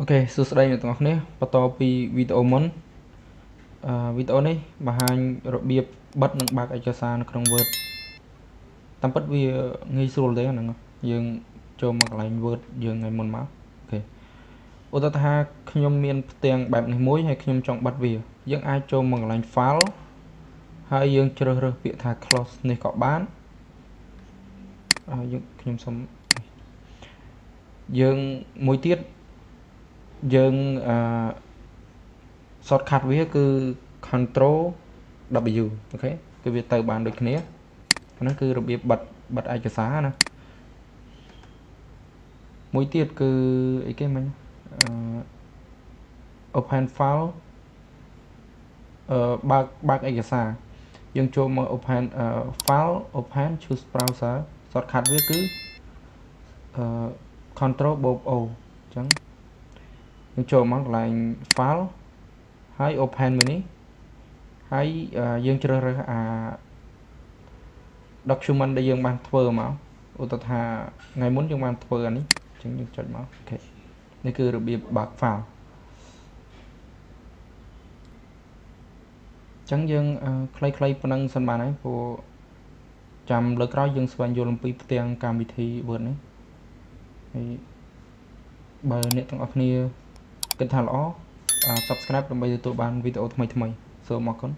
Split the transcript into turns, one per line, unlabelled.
Ok,សួស្តីអ្នកទាំងអស់គ្នាបន្តពីវីដេអូមុនវីដេអូនេះបង្ហាញរបៀបបិទនិងបើកឯកសារនៅក្នុង Word តាមពិតវាងាយស្រួលទេហ្នឹងយើងចូលមកកន្លែង Word យើងថ្ងៃមុនមកអូខេឧទាហរណ៍ខ្ញុំមានផ្ទាំងបែបនេះមួយហើយខ្ញុំចង់បិទវាយើងអាចចូលមកកន្លែង File ហើយយើងជ្រើសរើសពាក្យថា Close នេះក៏បានខ្ញុំសុំយើងមួយទៀតយើងshortcut វាគឺ Control W អូខេគឺវាទៅបានដូចគ្នាហ្នឹងគឺរបៀបបិទឯកសារណាមួយទៀតគឺអីគេមិញopen file បើកឯកសារយើងចូលមក open file open choose browser shortcut វាគឺcontrol បូក O អញ្ចឹងយើងចូលមកកន្លែង file ហើយ open មួយនេះហើយយើងជ្រើសរើសdocument ដែលយើងបានធ្វើមកឧទាហរណ៍ថ្ងៃមុនយើងបានធ្វើអានេះអញ្ចឹងយើងចុចមកអូខេនេះគឺរបៀបបើក file អញ្ចឹងយើងខ្លីៗប៉ុណ្ណឹងសិនបានហើយព្រោះចាំលើកក្រោយយើងស្វែងយល់អំពីផ្ទាំងកម្មវិធី Word នេះហើយបើអ្នកទាំងអស់គ្នាគិតថាល្អSubscribe ដើម្បីទទួលបានវីដេអូថ្មីៗសូមអរគុណ